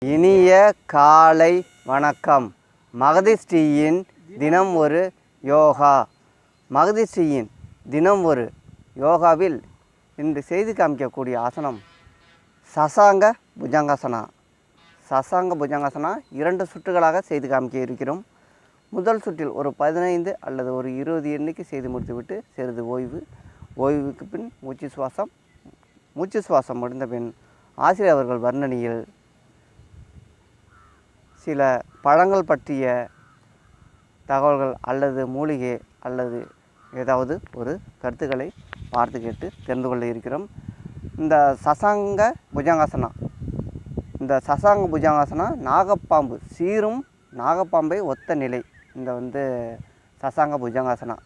இனிய காலை வணக்கம். மகதிஸ்ரீயின் தினம் ஒரு யோகா. மகதிஸ்ரீயின் தினம் ஒரு யோகாவில் இன்று செய்து காமிக்கக்கூடிய ஆசனம் சசாங்க புஜங்காசனா. சசாங்க புஜங்காசனா 2 சுற்றுகளாக செய்து காமிக்க இருக்கிறோம். முதல் சுற்றில் ஒரு 15 அல்லது ஒரு 20 எண்ணிக்கை செய்து முடித்துவிட்டு சிறிது ஓய்வுக்கு பின் மூச்சு சுவாசம் முடிந்த பின் ஆசிரியர் அவர்கள் வர்ணனையில் சில பழங்கள் பற்றிய தகவல்கள் அல்லது மூலிகை அல்லது ஏதாவது ஒரு கருத்துக்களை பார்த்து கேட்டு தெரிந்து கொள்ள இருக்கிறோம். இந்த சசாங்க புஜங்காசனா நாகப்பாம்பு சீரும் நாகப்பாம்பை ஒத்த நிலை. இந்த சசாங்க புஜங்காசனா.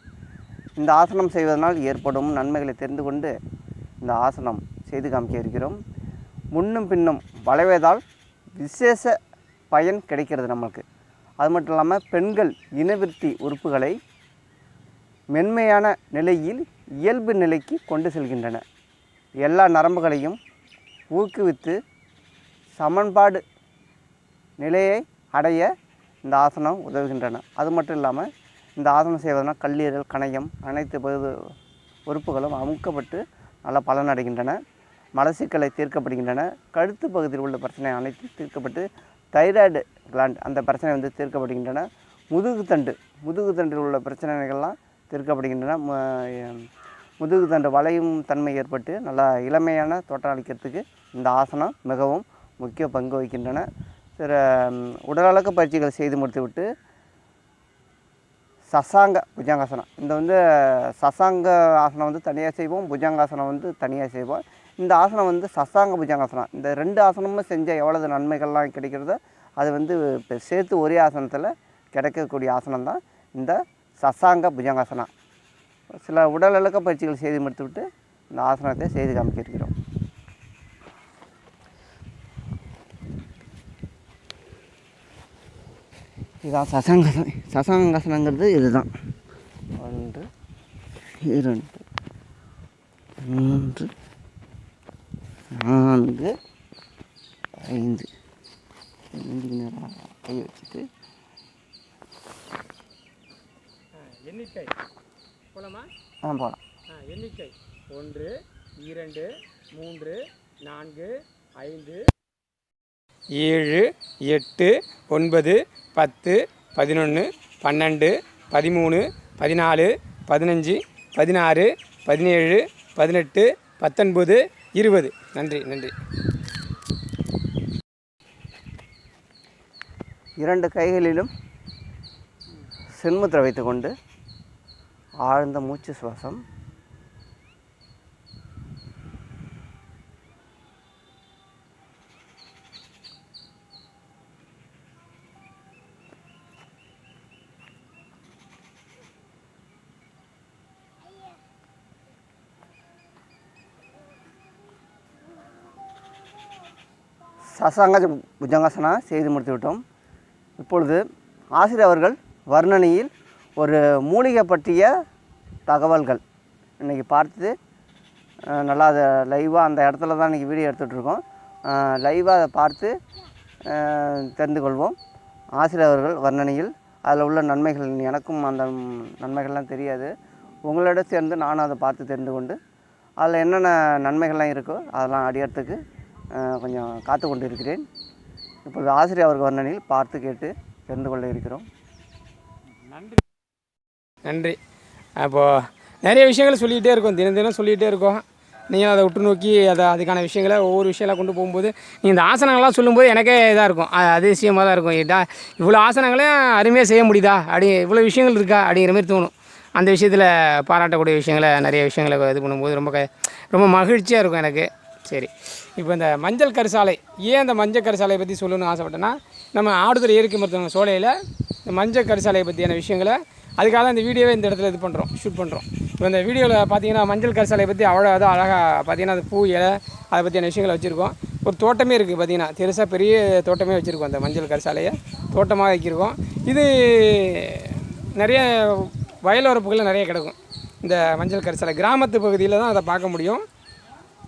இந்த ஆசனம் செய்வதனால் ஏற்படும் நன்மைகளை தெரிந்து கொண்டு இந்த ஆசனம் செய்து காமிக்க இருக்கிறோம். முன்னும் பின்னும் வளைவதால் விசேஷ பயன் கிடைக்கிறது நமக்கு. அது மட்டும் இல்லாமல் பெண்கள் இனவிருத்தி உறுப்புகளை மென்மையான நிலையில் இயல்பு நிலைக்கு கொண்டு செல்கின்றன. எல்லா நரம்புகளையும் ஊக்குவித்து சமன்பாடு நிலையை அடைய இந்த ஆசனம் உதவுகின்றன. அது மட்டும் இல்லாமல் இந்த ஆசனம் செய்வதனால் கல்லீரல், கணையம் அனைத்து உறுப்புகளும் அமுக்கப்பட்டு நல்ல பலனடைகின்றன. மலச்சிக்கலை தீர்க்கப்படுகின்றன. கழுத்து பகுதியில் உள்ள பிரச்சனை அனைத்தும் தீர்க்கப்பட்டு தைராய்டு கிளாண்ட் அந்த பிரச்சனை தீர்க்கப்படுகின்றன. முதுகுத்தண்டில் உள்ள பிரச்சனைகள்லாம் தீர்க்கப்படுகின்றன. முதுகுத்தண்டு வளையும் தன்மை ஏற்பட்டு நல்லா இளமையான தோற்றம் அளிக்கிறதுக்கு இந்த ஆசனம் மிகவும் முக்கிய பங்கு வகிக்கின்றன. சில உடலழகு பயிற்சிகள் செய்து முடித்துவிட்டு சசாங்க புஜங்காசனம். சசாங்க ஆசனம் தனியாக செய்வோம், புஜங்காசனம் தனியாக செய்வோம். இந்த ஆசனம் சசாங்க புஜங்காசனம். இந்த 2 ஆசனமும் செஞ்சால் எவ்வளவு நன்மைகள்லாம் கிடைக்கிறதோ அது இப்போ சேர்த்து ஒரே ஆசனத்தில் கிடைக்கக்கூடிய ஆசனம் தான் இந்த சசாங்க புஜங்காசனா. சில உடலழக பயிற்சிகள் செய்து முடித்துவிட்டு இந்த ஆசனத்தை செய்து காமிக்க இருக்கிறோம். இதுதான் சசாங்காசனங்கிறது. இதுதான் 1 2 3 4 5 கை வச்சுட்டு எண்ணிக்கை போலாமா? போகலாம். எண்ணிக்கை 1 2 3 4 5 7 8 9 10 11 12 13 14 15 16 17 18 19 20. நன்றி. 2 கைகளிலும் சென்முத்திரை வைத்துக்கொண்டு ஆழ்ந்த மூச்சு சுவாசம். சசாங்க புஜங்காசனா செய்து முடித்து விட்டோம். இப்பொழுது ஆசிரியர் அவர்கள் வர்ணனையில் ஒரு மூலிகை பற்றிய தகவல்கள் இன்றைக்கி பார்த்து நல்லா அதை லைவாக அந்த இடத்துல தான் இன்றைக்கி வீடியோ எடுத்துகிட்ருக்கோம். லைவாக அதை பார்த்து தெரிந்து கொள்வோம். ஆசிரியர் அவர்கள் வர்ணனையில் அதில் உள்ள நன்மைகள், எனக்கும் அந்த நன்மைகள்லாம் தெரியாது, உங்களோட சேர்ந்து நானும் அதை பார்த்து தெரிந்து கொண்டு அதில் என்னென்ன நன்மைகள்லாம் இருக்கோ அதெல்லாம் அடியறதுக்கு கொஞ்சம் காத்து கொண்டு இருக்கிறேன். இப்போது ஆசிரியர் அவர்கள் வர்ணனையில் பார்த்து கேட்டு தெரிந்து கொள்ள இருக்கிறோம். நன்றி. அப்போது நிறைய விஷயங்கள் சொல்லிகிட்டே இருக்கோம், தினம் சொல்லிகிட்டே இருக்கோம். நீங்கள் அதை உற்று நோக்கி அதுக்கான விஷயங்களை ஒவ்வொரு விஷயம்லாம் கொண்டு போகும்போது நீங்கள் இந்த ஆசனங்கள்லாம் சொல்லும்போது எனக்கே இதாக இருக்கும், அதிசயமாக தான் இருக்கும். இவ்வளோ ஆசனங்களையும் அருமையாக செய்ய முடியுதா, இவ்வளோ விஷயங்கள் இருக்கா அப்படிங்கிற மாதிரி தோணும். அந்த விஷயத்தில் பாராட்டக்கூடிய விஷயங்களை நிறைய விஷயங்களை இது பண்ணும்போது ரொம்ப மகிழ்ச்சியாக இருக்கும் எனக்கு. சரி, இப்போ இந்த மஞ்சள் கரிசாலை, ஏன் இந்த மஞ்சள் கரிசாலையை பற்றி சொல்லணும்னு ஆசைப்பட்டேன்னா, நம்ம ஆடுதுறை இயற்கை மருத்துவ சோலையில் இந்த மஞ்சள் கரிசாலையை பற்றியான விஷயங்களை அதுக்காக தான் இந்த வீடியோவை இந்த இடத்துல ஷூட் பண்ணுறோம். இப்போ இந்த வீடியோவில் பார்த்தீங்கன்னா மஞ்சள் கரிசாலையை பற்றி அவ்வளோ அழகாக பார்த்தீங்கன்னா அது பூ இலை அதை பற்றியான விஷயங்களை வச்சுருக்கோம். ஒரு தோட்டமே இருக்குது, பார்த்தீங்கன்னா பெரிய தோட்டமே வச்சுருக்கோம். அந்த மஞ்சள் கரிசாலையை தோட்டமாக வைக்கிருக்கோம். இது நிறைய வயலோரப்புகளில் நிறைய கிடக்கும். இந்த மஞ்சள் கரிசாலை கிராமத்து பகுதியில் தான் அதை பார்க்க முடியும்.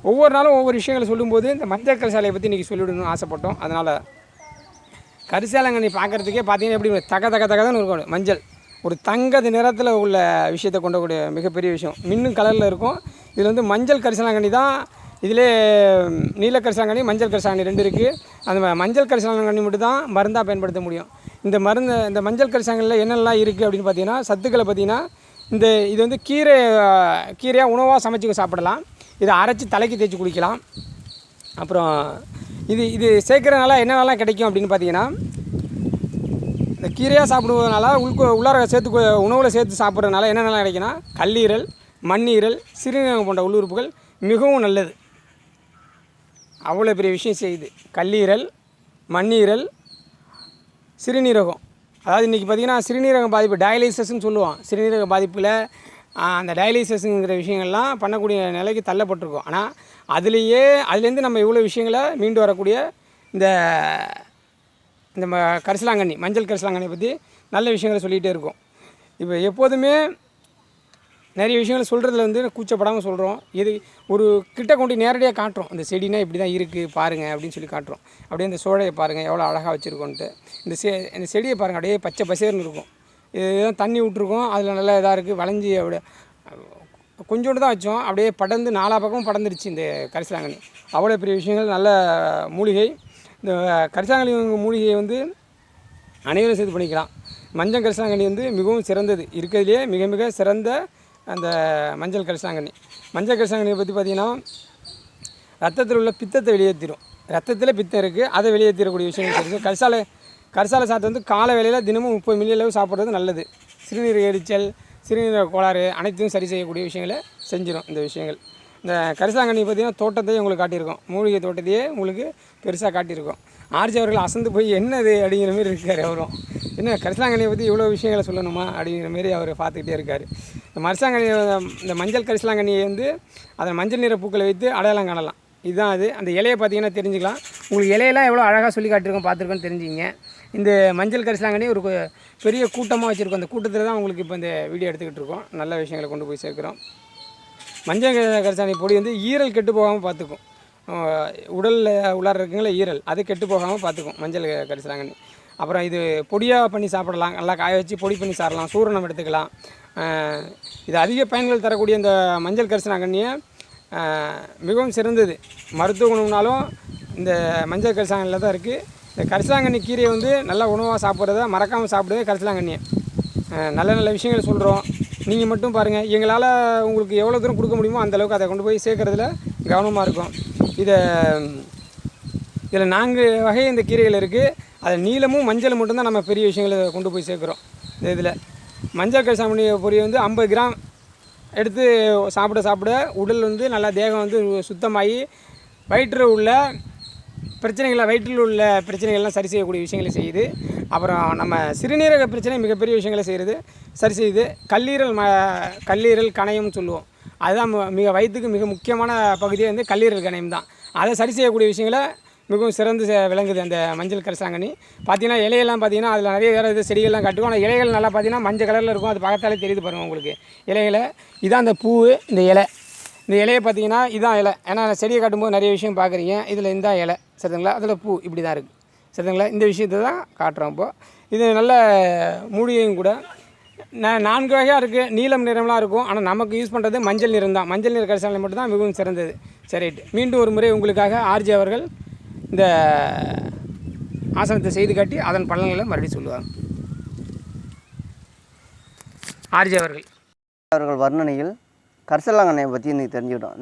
ஒவ்வொரு நாளும் ஒவ்வொரு விஷயங்களை சொல்லும்போது இந்த மஞ்சள் கரிசாலையை பற்றி இன்றைக்கி சொல்லிவிடணும்னு ஆசைப்பட்டோம். அதனால் கரிசலாங்கண்ணி பார்க்குறதுக்கே பார்த்தீங்கன்னா எப்படி தக தக தகதான் இருக்கும். மஞ்சள் ஒரு தங்கது நிறத்தில் உள்ள விஷயத்தை கொண்டக்கூடிய மிகப்பெரிய விஷயம். மின்னும் கலரில் இருக்கும். இதில் வந்து மஞ்சள் கரிசலாங்கண்ணி தான். இதிலே நீல கரிசலாங்கண்ணி, மஞ்சள் கரிசலாங்கண்ணி 2 இருக்குது. அந்த மஞ்சள் கரிசலாங்கண்ணி மட்டும் தான் மருந்தாக பயன்படுத்த முடியும். இந்த மஞ்சள் கரிசலாங்கண்ணியில் என்னெல்லாம் இருக்குது அப்படின்னு பார்த்தீங்கன்னா, சத்துக்களை பார்த்தீங்கன்னா, இது வந்து கீரையாக உணவாக சமைச்சு சாப்பிடலாம். இதை அரைச்சி தலைக்கு தேய்ச்சி குளிக்கலாம். அப்புறம் இது சேர்க்குறதுனால என்னென்னலாம் கிடைக்கும் அப்படின்னு பார்த்தீங்கன்னா, இந்த கீரையாக சாப்பிடுவதனால உள்ளார சேர்த்து உணவில் சேர்த்து சாப்பிட்றதுனால என்னென்னலாம் கிடைக்குன்னா, கல்லீரல், மண்ணீரல், சிறுநீரகம் போன்ற உள்ளுறுப்புகள் மிகவும் நல்லது. அவ்வளோ பெரிய விஷயம் செய்யுது. கல்லீரல், மண்ணீரல், சிறுநீரகம். அதாவது இன்றைக்கி பார்த்திங்கன்னா சிறுநீரக பாதிப்பு டயாலிசிஸ்ன்னு சொல்லுவோம். சிறுநீரக பாதிப்பில் அந்த டயாலிசிஸுங்கிற விஷயங்கள்லாம் பண்ணக்கூடிய நிலைக்கு தள்ளப்பட்டிருக்கோம். ஆனால் அதுலேருந்து நம்ம இவ்வளோ விஷயங்களை மீண்டு வரக்கூடிய இந்த கரிசலாங்கண்ணி, மஞ்சள் கரிசலாங்கண்ணி பற்றி நல்ல விஷயங்களை சொல்லிகிட்டே இருக்கோம். இப்போ எப்போதுமே நிறைய விஷயங்கள் சொல்கிறதுல வந்து கூச்சப்படாமல் சொல்கிறோம். இது ஒரு கிட்ட கொண்டு நேரடியாக காட்டுறோம். இந்த செடினா இப்படி தான் இருக்குது பாருங்கள் அப்படின்னு சொல்லி காட்டுறோம். அப்படியே இந்த சோழையை பாருங்கள் எவ்வளோ அழகாக வச்சுருக்கோன்ட்டு. இந்த செடியை பாருங்கள், அப்படியே பச்சை பசேர்னு இருக்கும். இதுதான் தண்ணி விட்ருக்கோம், அதில் நல்லா இதாக இருக்குது வளைஞ்சி. அப்படியே கொஞ்சோண்டு தான் வச்சோம், அப்படியே படர்ந்து 4 பக்கமும் படர்ந்துருச்சு இந்த கரிசலாங்கண்ணி. அவ்வளோ பெரிய விஷயங்கள். நல்ல மூலிகை. இந்த கரிசலாங்கண்ணி மூலிகையை வந்து அனைவரும் சேர்த்து பண்ணிக்கலாம். மஞ்சள் கரிசலாங்கண்ணி வந்து மிகவும் சிறந்தது. இருக்கிறதுலே மிக மிக சிறந்த அந்த மஞ்சள் கரிசலாங்கண்ணி. மஞ்சள் கரிசலாங்கண்ணியை பற்றி பார்த்திங்கன்னா, ரத்தத்தில் உள்ள பித்தத்தை வெளியேற்றிடும். ரத்தத்தில் பித்தம் இருக்குது, அதை வெளியேற்றக்கூடிய விஷயங்கள் இருக்குது. கரிசாலை சாத்தை வந்து காலை வேளையில் தினமும் 30 மில்லி அளவு சாப்பிட்றது நல்லது. சிறுநீரக எரிச்சல், சிறுநீரக கோளாறு அனைத்தையும் சரி செய்யக்கூடிய விஷயங்களை செஞ்சிடும் இந்த விஷயங்கள். இந்த கரிசலாங்கண்ணி பார்த்திங்கன்னா தோட்டத்தையே உங்களுக்கு காட்டியிருக்கோம். மூலிகை தோட்டத்தையே உங்களுக்கு பெருசாக காட்டியிருக்கோம். ஆர்ஜி அவர்கள் அசந்து போய் என்னது அப்படிங்கிற மாரி இருக்கார். அவரும் என்ன கரிசலாங்கண்ணியை பற்றி இவ்வளோ விஷயங்களை சொல்லணுமா அப்படிங்கிற மாரி அவர் பார்த்துக்கிட்டே இருக்கார். இந்த மஞ்சள் கரிசலாங்கண்ணியை வந்து அதை மஞ்சள் நிற பூக்களை வைத்து அடையாளம் காணலாம். இதுதான் அது. அந்த இலையை பார்த்தீங்கன்னா தெரிஞ்சுக்கலாம். உங்களுக்கு இலையெல்லாம் எவ்வளோ அழகாக சொல்லி காட்டியிருக்கோம், பார்த்துருக்கோன்னு தெரிஞ்சுங்க. இந்த மஞ்சள் கரிசலாங்கண்ணி ஒரு பெரிய கூட்டமாக வச்சுருக்கோம். அந்த கூட்டத்தில் தான் உங்களுக்கு இப்போ இந்த வீடியோ எடுத்துக்கிட்டு இருக்கோம். நல்ல விஷயங்களை கொண்டு போய் சேர்க்குறோம். மஞ்சள் கரிசலாங்கண்ணி பொடி வந்து ஈரல் கெட்டு போகாமல் பார்த்துக்கும். உடலில் உள்ளார இருக்குங்களா ஈரல், அது கெட்டு போகாமல் பார்த்துக்கும் மஞ்சள் கரிசலாங்கண்ணி. அப்புறம் இது பொடியாக பண்ணி சாப்பிடலாம். நல்லா காய வச்சு பொடி பண்ணி சாப்பிடலாம். சூரணம் எடுத்துக்கலாம். இது அதிக பயன்கள் தரக்கூடிய இந்த மஞ்சள் கரிசலாங்கண்ணியை மிகவும் சிறந்தது. மருத்துவ குணம்னாலும் இந்த மஞ்சள் கரிசலாங்கண்ணியில் தான் இருக்குது. இந்த கரிசலாங்கண்ணி கீரையை வந்து நல்லா உணவாக சாப்பிட்றத மறக்காமல் சாப்பிடுறது கரிசலாங்கண்ணியை. நல்ல நல்ல விஷயங்கள் சொல்கிறோம். நீங்கள் மட்டும் பாருங்கள், எங்களால் உங்களுக்கு எவ்வளோ தூரம் கொடுக்க முடியுமோ அந்தளவுக்கு அதை கொண்டு போய் சேர்க்குறதுல கவனமாக இருக்கும். இதில் 4 வகை இந்த கீரைகள் இருக்குது. அதில் நீலமும் மஞ்சள் மட்டும்தான் நம்ம பெரிய விஷயங்களை கொண்டு போய் சேர்க்குறோம். இந்த இதில் மஞ்சள் கரிசலாங்கண்ணி பொரி வந்து 50 கிராம் எடுத்து சாப்பிட உடல் வந்து நல்லா தேகம் வந்து சுத்தமாகி வயிற்றில் உள்ள பிரச்சனைகள்லாம் சரி செய்யக்கூடிய விஷயங்களை செய்யுது. அப்புறம் நம்ம சிறுநீரக பிரச்சனை மிகப்பெரிய விஷயங்களை சரி செய்யுது. கல்லீரல் கணையம்னு சொல்லுவோம். அதுதான் வயிற்றுக்கு மிக முக்கியமான பகுதியே வந்து கல்லீரல் கணையம் தான். அதை சரி செய்யக்கூடிய விஷயங்களை மிகவும் சிறந்து விளங்குது அந்த மஞ்சள் கரிசலாங்கண்ணி. பார்த்தீங்கன்னா இலையெல்லாம் பார்த்தீங்கன்னா அதில் நிறைய வேறு செடிகள்லாம் காட்டுவோம். ஆனால் இலைகள் நல்லா பார்த்தீங்கன்னா மஞ்சள் கலரில் இருக்கும். அது பார்த்தாலே தெரியுது பாருங்கள் உங்களுக்கு இலைகளை. இதான் அந்த பூ, இந்த இலையை பார்த்தீங்கன்னா இதான் இலை. ஏன்னா செடியை காட்டும்போது நிறைய விஷயம் பார்க்குறீங்க. இதில் இந்த இலை சரிங்களா, அதில் பூ இப்படி தான் இருக்குது சரிங்களா. இந்த விஷயத்தை தான் காட்டுறோம். இப்போது இது நல்ல மூலிகையும் கூட. 4 வகையாக இருக்குது. நீலம் நிறம்லாம் இருக்கும். ஆனால் நமக்கு யூஸ் பண்ணுறது மஞ்சள் நிறம் தான். மஞ்சள் நிற கரிசலாங்கண்ணி மட்டும் தான் மிகவும் சிறந்தது. சரி, மீண்டும் ஒரு முறை உங்களுக்காக ஆர்ஜி அவர்கள் இந்த ஆசனத்தை செய்து காட்டி அதன் பலன்களை மறுபடியும் சொல்லுவாங்க. ஆர்ஜி அவர்கள் வர்ணனையில் கரிசலாங்கண்ணியை பற்றி இன்றைக்கி தெரிஞ்சுக்கிட்டோம்.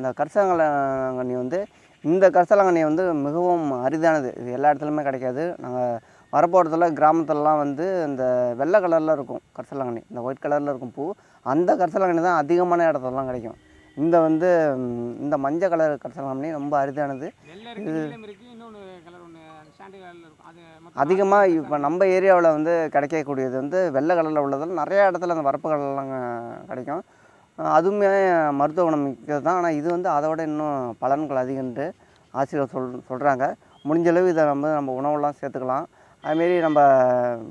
இந்த கரிசலாங்கண்ணி வந்து மிகவும் அரிதானது. இது எல்லா இடத்துலையுமே கிடைக்காது. நாங்கள் வரப்போகிறதுல கிராமத்துலலாம் வந்து இந்த வெள்ளை கலரில் இருக்கும் கரிசலாங்கண்ணி, இந்த ஒயிட் கலரில் இருக்கும் பூ. அந்த கரிசலாங்கண்ணி தான் அதிகமான இடத்துலலாம் கிடைக்கும். இந்த மஞ்சள் கலர் கரிசலாங்கண்ணி ரொம்ப அரிதானது. அதிகமாக இப்போ நம்ம ஏரியாவில் வந்து கிடைக்கக்கூடியது வந்து வெள்ளை கலரில் உள்ளதில் நிறையா இடத்துல அந்த வரப்பு கலர்லாம் கிடைக்கும். அதுவுமே மருத்துவ குணம் மிக்கது தான். ஆனால் இது வந்து அதோட இன்னும் பலன்கள் அதிகன்ட்டு ஆசிரியர் சொல்கிறாங்க. முடிஞ்சளவு இதை நம்ம உணவுலாம் சேர்த்துக்கலாம். அதுமாரி நம்ம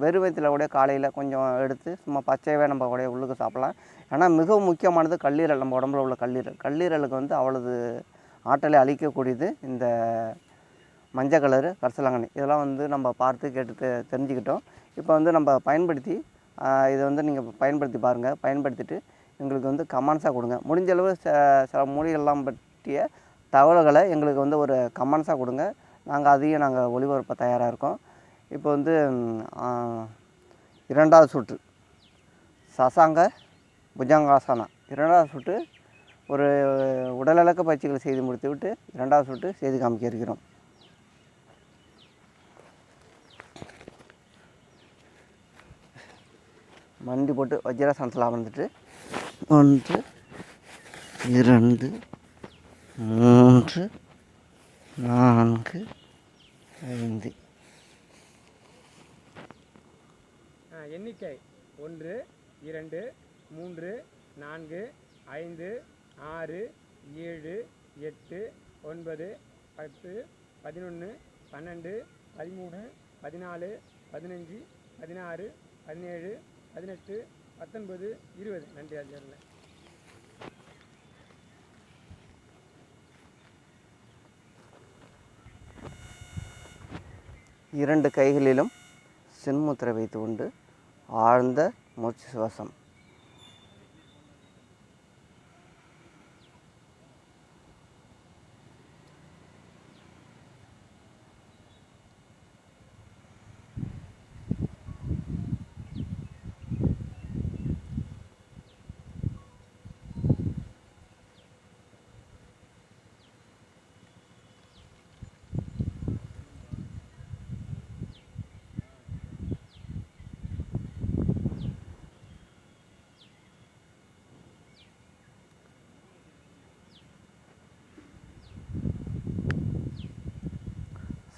வெறும் வயிற்றில் கூட காலையில் கொஞ்சம் எடுத்து சும்மா பச்சையாகவே நம்ம கூட உள்ளுக்கு சாப்பிட்லாம். ஆனால் மிகவும் முக்கியமானது கல்லீரல். நம்ம உடம்புல உள்ள கல்லீரலுக்கு வந்து அவ்வளவு ஆற்றலை அளிக்கக்கூடியது இந்த மஞ்சள் கலரு கரிசலாங்கண்ணி இதெல்லாம் வந்து நம்ம பார்த்து கேட்டு தெரிஞ்சுக்கிட்டோம். இப்போ வந்து நம்ம பயன்படுத்தி இதை வந்து நீங்கள் பயன்படுத்தி பாருங்கள். பயன்படுத்திட்டு எங்களுக்கு வந்து கமெண்ட்ஸாக கொடுங்க. முடிஞ்ச அளவு சில மூலிகைலாம் பற்றிய தகவல்களை எங்களுக்கு வந்து ஒரு கமெண்ட்ஸாக கொடுங்க. அதையும் நாங்கள் ஒளிபரப்ப தயாராக இருக்கோம். இப்போ வந்து 2வது சுற்று சசாங்க புஜங்காசனா 2வது சுற்று ஒரு உடலிழக்க பயிற்சிகளை செய்து முடித்துவிட்டு 2வது சுற்று செய்து காமிக்க இருக்கிறோம். மண்டி போட்டு வஜ்ராசனத்தில் அமர்ந்துட்டு 1 2 3 4 5 எண்ணிக்கை 1 2 3 4 5 6 7 8 9 10 11 12 13 14 15 16 17 18 19 20. நன்றி ஆச்சாரியார்களே. 2 கைகளிலும் சின்முத்திரை வைத்து கொண்டு ஆழ்ந்த மூச்சு சுவாசம்.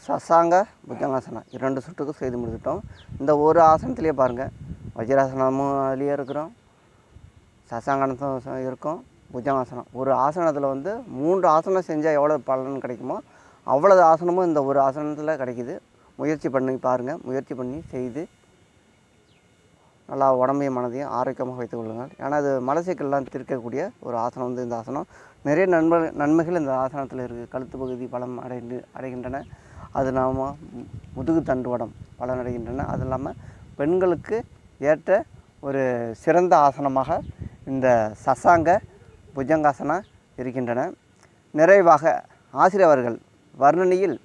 சசாங்க புஜங்காசனா 2 சுற்றுக்கு செய்து முடிச்சிட்டோம். இந்த ஒரு ஆசனத்திலேயே பாருங்கள், வஜ்ராசனமும் அதுலேயே இருக்கிறோம், சசாங்கனத்தும் இருக்கும், புஜங்காசனம். ஒரு ஆசனத்தில் வந்து 3 ஆசனம் செஞ்சால் எவ்வளோ பலன் கிடைக்குமோ அவ்வளோ ஆசனமும் இந்த ஒரு ஆசனத்தில் கிடைக்கிது. முயற்சி பண்ணி பாருங்கள். முயற்சி பண்ணி செய்து நல்லா உடம்பையும் மனதையும் ஆரோக்கியமாக வைத்துக் கொள்ளுங்கள். ஏன்னா அது மலச்சிக்கல்லாம் தீர்க்கக்கூடிய ஒரு ஆசனம் வந்து இந்த ஆசனம். நிறைய நன்மைகள் இந்த ஆசனத்தில் இருக்குது. கழுத்து பகுதி பலம் அடைகின்றன. அது இல்லாமல் முதுகு தண்டுவடம் பலனடைகின்றன. அது இல்லாமல் பெண்களுக்கு ஏற்ற ஒரு சிறந்த ஆசனமாக இந்த சசாங்க புஜங்காசனா இருக்கின்றன. நிறைவாக ஆசிரியர்கள் வர்ணனையில்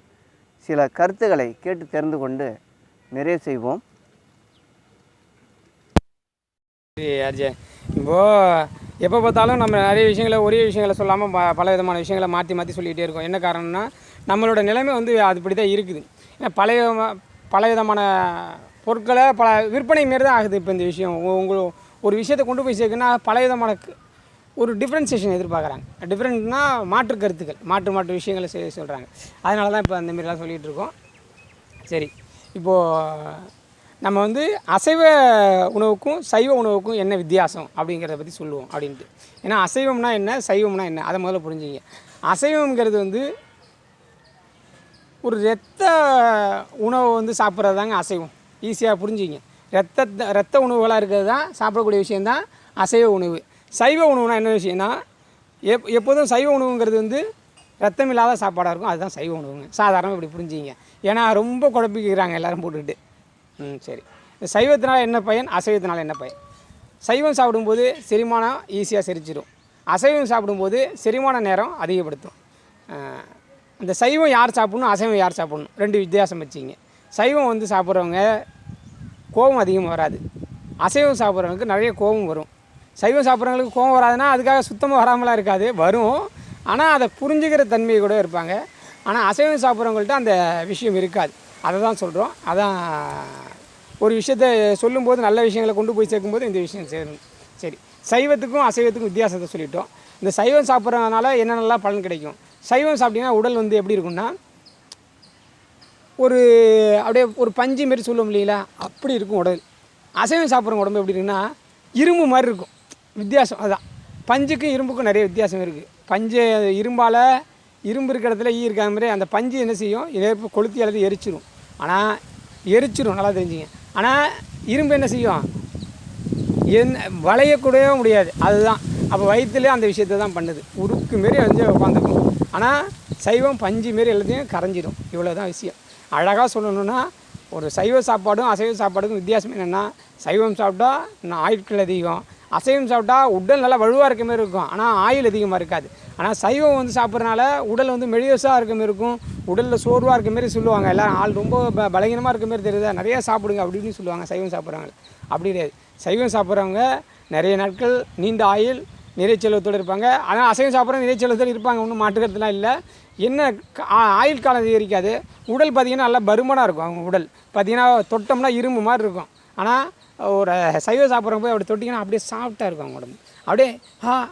சில கருத்துக்களை கேட்டு தெரிந்து கொண்டு நிறைவு செய்வோம். இப்போது எப்போ பார்த்தாலும் நம்ம நிறைய விஷயங்களை ஒரே விஷயங்களை சொல்லாமல் பல விதமான விஷயங்களை மாற்றி மாற்றி சொல்லிகிட்டே இருக்கோம். என்ன காரணம்னா நம்மளோட நிலைமை வந்து அதுபடி தான் இருக்குது. ஏன்னா பல விதமான பொருட்களை விற்பனை மாரி தான் ஆகுது. இப்போ இந்த விஷயம் ஒரு விஷயத்தை கொண்டு போய் சேர்க்குன்னா பல விதமான ஒரு டிஃப்ரென்சியேஷன் எதிர்பார்க்குறாங்க. டிஃப்ரெண்ட்னா மாற்று கருத்துக்கள், மாற்று விஷயங்களை சொல்கிறாங்க. அதனால தான் இப்போ அந்தமாரிலாம் சொல்லிகிட்டு இருக்கோம். சரி, இப்போது நம்ம வந்து அசைவ உணவுக்கும் சைவ உணவுக்கும் என்ன வித்தியாசம் அப்படிங்கிறத பற்றி சொல்லுவோம் அப்படின்ட்டு. ஏன்னா அசைவம்னா என்ன, சைவம்னா என்ன, அதை முதல்ல புரிஞ்சுங்க. அசைவங்கிறது வந்து ஒரு இரத்த உணவை வந்து சாப்பிட்றது தாங்க அசைவம். ஈஸியாக புரிஞ்சுங்க. இரத்த உணவுகளாக இருக்கிறது தான் சாப்பிடக்கூடிய விஷயந்தான் அசைவ உணவு. சைவ உணவுனா என்ன விஷயம்னா எப்போதும் சைவ உணவுங்கிறது வந்து ரத்தம் இல்லாத சாப்பாடாக இருக்கும். அதுதான் சைவ உணவுங்க. சாதாரணமாக இப்படி புரிஞ்சுங்க. ஏன்னா ரொம்ப குழப்பிக்கிறாங்க எல்லோரும் போட்டுக்கிட்டு. சரி, சைவத்தினால என்ன பயன், அசைவத்தினால என்ன பயன்? சைவம் சாப்பிடும்போது செரிமானம் ஈஸியாக செரிச்சிடும். அசைவம் சாப்பிடும்போது செரிமான நேரம் அதிகப்படுத்தும். இந்த சைவம் யார் சாப்பிட்ணும், அசைவம் யார் சாப்பிட்ணும், 2 வித்தியாசம் வச்சுங்க. சைவம் வந்து சாப்பிட்றவங்க கோபம் அதிகமாக வராது. அசைவம் சாப்பிட்றவங்களுக்கு நிறைய கோபம் வரும். சைவம் சாப்பிட்றவங்களுக்கு கோபம் வராதுன்னா அதுக்காக சுத்தமாக வராமலாம் இருக்காது, வரும். ஆனால் அதை புரிஞ்சுக்கிற தன்மை கூட இருப்பாங்க. ஆனால் அசைவம் சாப்பிட்றவங்கள்ட்ட அந்த விஷயம் இருக்காது. அதை தான் சொல்கிறோம். அதான் ஒரு விஷயத்தை சொல்லும்போது நல்ல விஷயங்களை கொண்டு போய் சேர்க்கும்போது இந்த விஷயம் சேரும். சரி, சைவத்துக்கும் அசைவத்துக்கும் வித்தியாசத்தை சொல்லிட்டோம். இந்த சைவம் சாப்பிட்றதுனால என்னென்னலாம் பலன் கிடைக்கும்? சைவம் சாப்பிட்டிங்கன்னா உடல் வந்து எப்படி இருக்குன்னா அப்படியே ஒரு பஞ்சு மாரி சொல்லுவோம் இல்லைங்களா, அப்படி இருக்கும் உடல். அசைவம் சாப்பிட்றவங்க உடம்பு எப்படி இருக்குன்னா இரும்பு மாதிரி இருக்கும். வித்தியாசம் அதுதான். பஞ்சுக்கும் இரும்புக்கும் நிறைய வித்தியாசம் இருக்குது. பஞ்சு இரும்பு இருக்கிற இடத்துல இருக்காத மாதிரி அந்த பஞ்சு என்ன செய்யும், இதே கொளுத்தி அல்லது எரிச்சிடும். ஆனால் எரிச்சிடும், நல்லா தெரிஞ்சுங்க. ஆனால் இரும்பு என்ன செய்யும், வளையக்கூடவே முடியாது. அதுதான் அப்போ வயிற்றுலேயே அந்த விஷயத்தை தான் பண்ணுது. உருக்கு மாரி வந்து உட்காந்துக்கும். ஆனால் சைவம் பஞ்சு மாரி எல்லாத்தையும் கரைஞ்சிடும். இவ்வளோ தான் விஷயம். அழகாக சொல்லணுன்னா ஒரு சைவ சாப்பாடும் அசைவ சாப்பாடுக்கும் வித்தியாசம் என்னென்னா, சைவம் சாப்பிட்டா ஆயுட்கள் அதிகம், அசைவம் சாப்பிட்டா உடல் நல்லா வலுவாக இருக்க மாதிரி இருக்கும், ஆனால் ஆயுள் அதிகமாக இருக்காது. ஆனால் சைவம் வந்து சாப்பிட்றதுனால உடல் வந்து மெலிவஸாக இருக்க மாதிரி இருக்கும், உடலில் சோர்வாக இருக்க மாரி சொல்லுவாங்க. எல்லாம் ஆள் ரொம்ப பலகீனமாக இருக்க மாதிரி தெரியுதா, நிறையா சாப்பிடுங்க அப்படின்னு சொல்லுவாங்க சைவம் சாப்பிட்றவங்க. அப்படி கிடையாது. சைவம் சாப்பிட்றவங்க நிறைய நாட்கள் நீண்ட ஆயுள் நிறைய செல்வத்தோடு இருப்பாங்க. ஆனால் அசைவம் சாப்பிட்றவங்க நிறைய செல்வத்தோடு இருப்பாங்க, ஒன்றும் மாற்றுக்கிறதுலாம் இல்லை. என்ன ஆயுள் காலம் அதிகரிக்காது. உடல் பார்த்திங்கன்னா நல்லா பருமனாக இருக்கும். அவங்க உடல் பார்த்திங்கன்னா தொட்டோம்னா இரும்பு மாதிரி இருக்கும். ஆனால் ஒரு சைவம் சாப்பிட்றவங்க போய் அப்படி தொட்டிங்கன்னா அப்படியே சாஃப்டாக இருக்கும் அவங்க உடம்பு. அப்படியே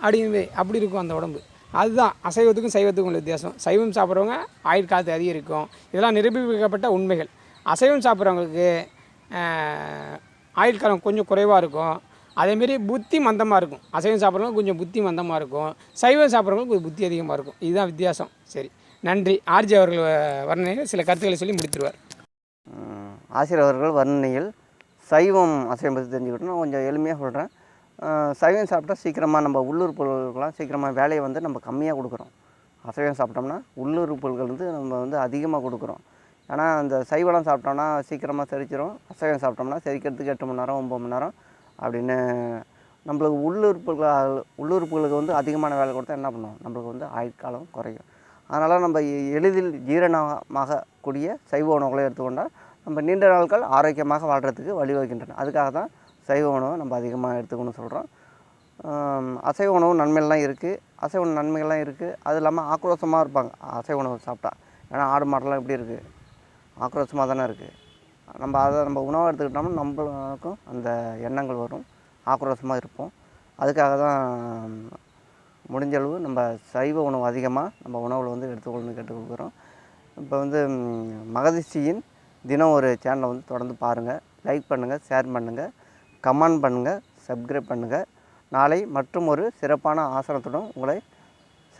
அப்படிங்குது அப்படி இருக்கும் அந்த உடம்பு. அதுதான் அசைவத்துக்கும் சைவத்துக்கும் உள்ள வித்தியாசம். சைவம் சாப்பிட்றவங்க ஆயுள் காலத்தை அதிகரிக்கும். இதெல்லாம் நிரூபிக்கப்பட்ட உண்மைகள். அசைவம் சாப்பிட்றவங்களுக்கு ஆயுள் காலம் கொஞ்சம் குறைவாக இருக்கும். அதேமாரி புத்தி மந்தமாக இருக்கும். அசைவம் சாப்பிட்றவங்க கொஞ்சம் புத்தி மந்தமாக இருக்கும், சைவம் சாப்பிட்றவங்களுக்கு கொஞ்சம் புத்தி அதிகமாக இருக்கும். இதுதான் வித்தியாசம். சரி, நன்றி. ஆர்ஜி அவர்கள் வர்ணனையில் சில கருத்துக்களை சொல்லி முடித்துருவார். ஆசிரியர் அவர்கள் வர்ணனையில் சைவம் அசைவம் பற்றி தெரிஞ்சுக்கிட்டோம். நான் கொஞ்சம் எளிமையாக சொல்கிறேன். சைவம் சாப்பிட்டா சீக்கிரமாக நம்ம உள்ளுறுப்புகளுக்கெல்லாம் சீக்கிரமாக வேலையை வந்து நம்ம கம்மியாக கொடுக்குறோம். அசைவம் சாப்பிட்டோம்னா உள்ளுறுப்புகள் வந்து நம்ம வந்து அதிகமாக கொடுக்குறோம். ஏன்னா அந்த சைவம் சாப்பிட்டோம்னா சீக்கிரமாக செரிச்சிடும், அசைவம் சாப்பிட்டோம்னா செரிக்கிறதுக்கு 8 மணி நேரம் 9 மணி நேரம் அப்படின்னு நம்மளுக்கு உள்ளுறுப்புகளுக்கு வந்து அதிகமான வேலை கொடுத்தா என்ன பண்ணும், நம்மளுக்கு வந்து ஆயுட்காலம் குறையும். அதனால் நம்ம எளிதில் ஜீரணமாகக்கூடிய சைவ உணவுகளை எடுத்துக்கொண்டால் நம்ம நீண்ட நாட்கள் ஆரோக்கியமாக வாழ்கிறதுக்கு வழிவகுக்கின்றன. அதுக்காக தான் சைவ உணவை நம்ம அதிகமாக எடுத்துக்கணும்னு சொல்கிறோம். அசைவ உணவு நன்மைகள்லாம் இருக்குது, அசைவ உணவு நன்மைகள்லாம் இருக்குது. அது இல்லாமல் ஆக்ரோஷமாக இருப்பாங்க அசைவ உணவு சாப்பிட்டா. ஏன்னா ஆடு மாடெல்லாம் எப்படி இருக்குது, ஆக்ரோஷமாக தானே இருக்குது. நம்ம உணவாக எடுத்துக்கிட்டோம்னா நம்மளுக்கும் அந்த எண்ணங்கள் வரும், ஆக்ரோஷமாக இருப்போம். அதுக்காக தான் முடிஞ்சளவு நம்ம சைவ உணவு அதிகமாக நம்ம உணவில் வந்து எடுத்துக்கொள்ளணும்னு கேட்டுக்கொள்கிறோம். இப்போ வந்து மகரிஷியின் தினம் ஒரு சேனலை வந்து தொடர்ந்து பாருங்கள், லைக் பண்ணுங்கள், ஷேர் பண்ணுங்கள், கமெண்ட் பண்ணுங்கள், சப்ஸ்கிரைப் பண்ணுங்கள். நாளை மற்றும் ஒரு சிறப்பான ஆசனத்துடன் உங்களை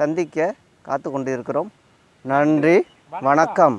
சந்திக்க காத்து கொண்டு இருக்கிறோம். நன்றி, வணக்கம்.